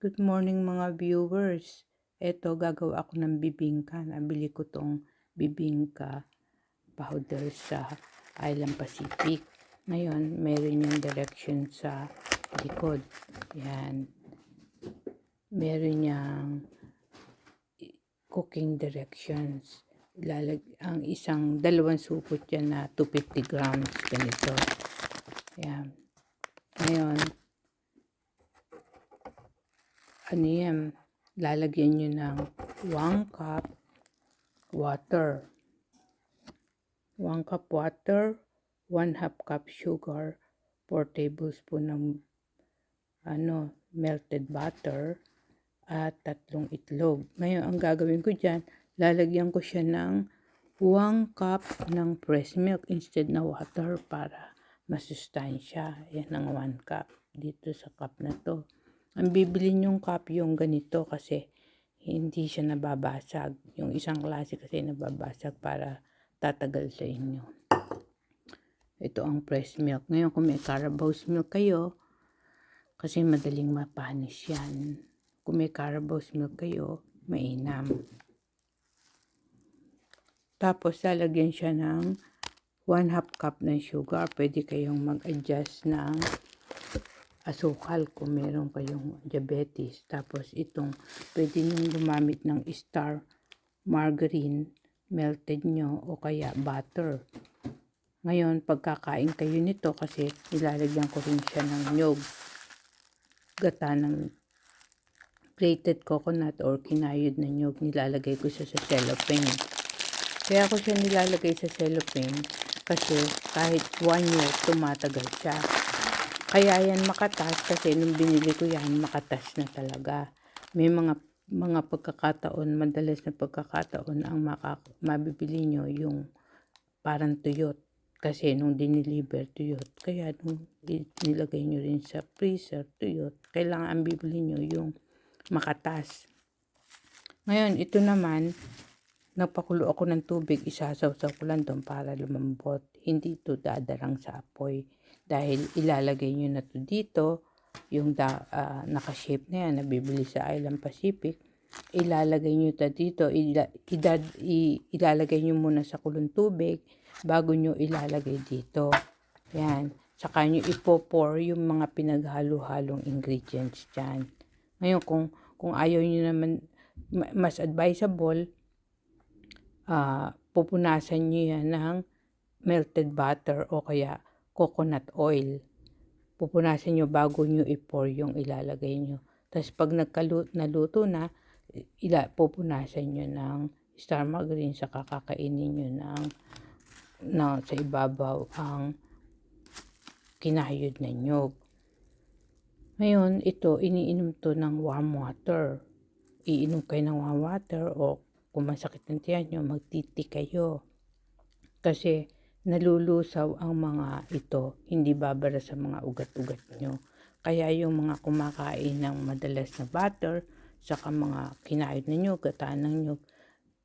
Good morning mga viewers. Eto gagawa ako ng bibingka. Nabili ko tong bibingka powder sa Island Pacific. Ngayon, meron yung direction sa likod. Yan. Meron yung cooking directions. Ang dalawang supot yan na 250 grams. Ganito. Yan. Ngayon, lalagyan nyo ng 1 cup water. 1 cup water, 1/2 cup sugar, 4 tablespoon ng melted butter, at 3 itlog. Ngayon, ang gagawin ko dyan, lalagyan ko siya ng 1 cup ng fresh milk instead na water para masustansya. Yan ang 1 cup dito sa cup na to. Ang bibili nyong cup yung ganito kasi hindi siya nababasag. Yung isang klase kasi nababasag para tatagal sa inyo. Ito ang fresh milk. Ngayon kung may Carabao's milk kayo, kasi madaling mapanis yan. Kung may Carabao's milk kayo, mainam. Tapos lalagyan siya ng 1/2 cup ng sugar. Pwede kayong mag-adjust ng asukal kung meron kayong diabetes. Tapos pwede nyo gumamit ng star margarine, melted nyo o kaya butter. Ngayon, pagkakain kayo nito kasi nilalagyan ko rin siya ng nyog. Gata ng grated coconut or kinayod na nyog, nilalagay ko siya sa cellophane. Kaya ko siya nilalagay sa cellophane kasi kahit 1 year, tumatagal siya. Kaya yan makatas kasi nung binili ko yan, makatas na talaga. May mga pagkakataon, madalas na pagkakataon ang mabibili nyo yung parang tuyot. Kasi nung diniliver, tuyot. Kaya nung nilagay nyo rin sa freezer, tuyot. Kailangan ang bibili nyo yung makatas. Ngayon, ito naman, nagpakulo ako ng tubig, isasawsaw ko lang doon para lumambot. Hindi ito dadarang sa apoy. Dahil ilalagay nyo na to dito, yung naka-shape na yan, nabibili sa Island Pacific. Ilalagay nyo ito dito, ilalagay nyo muna sa kulong tubig, bago nyo ilalagay dito. Yan. Saka nyo ipo-pour yung mga pinaghalo-halong ingredients dyan. Ngayon, kung ayaw nyo naman, mas advisable, pupunasan nyo yan ng melted butter o kaya coconut oil. Pupunasan nyo bago nyo i-pour yung ilalagay nyo. Tapos pag naluto na, pupunasan nyo ng star margarine, saka kakainin nyo sa ibabaw ang kinayod na nyog. Ngayon, ito, iniinom to ng warm water. Iinom kayo ng warm water o kung masakit ang tiyan nyo, magtiti kayo. Kasi nalulusaw ang mga ito, hindi babara sa mga ugat-ugat nyo. Kaya yung mga kumakain ng madalas na butter, saka mga kinayod na nyog, gataan ng nyog,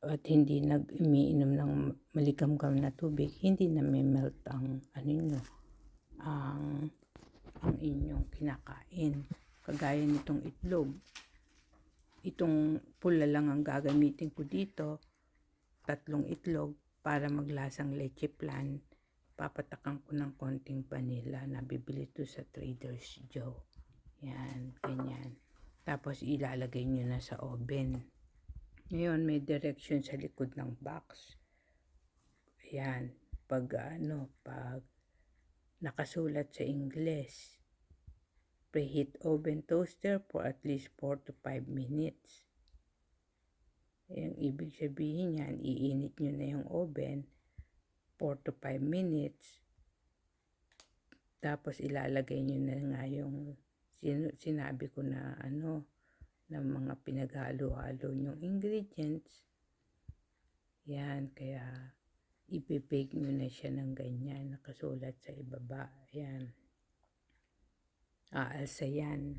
at hindi umiinom ng maligamgam na tubig, hindi na may melt ang inyong kinakain. Kagaya nitong itlog. Itong pula lang ang gagamitin ko dito, 3 itlog, para maglasang leche flan. Papatakan ko ng konting vanilla na bibili to sa Trader's Joe. Yan, ganyan. Tapos ilalagay nyo na sa oven. Ngayon, may direction sa likod ng box. Ayan, pag nakasulat sa Ingles, preheat oven toaster for at least 4 to 5 minutes. Yung ibig sabihin yan, iinit nyo na yung oven 4 to 5 minutes. Tapos ilalagay nyo na nga yung sinabi ko na ng mga pinaghalo-halo yung ingredients. Yan, kaya ibibake nyo na siya ng ganyan, nakasulat sa ibaba. Yan. Aalsa yan.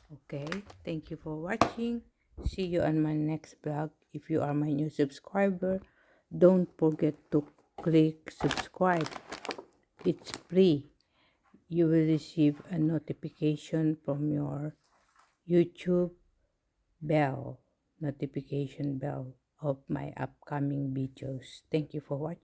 Okay, thank you for watching. See you on my next vlog. If you are my new subscriber, don't forget to click subscribe. It's free. You will receive a notification from your YouTube bell, notification bell of my upcoming videos. Thank you for watching.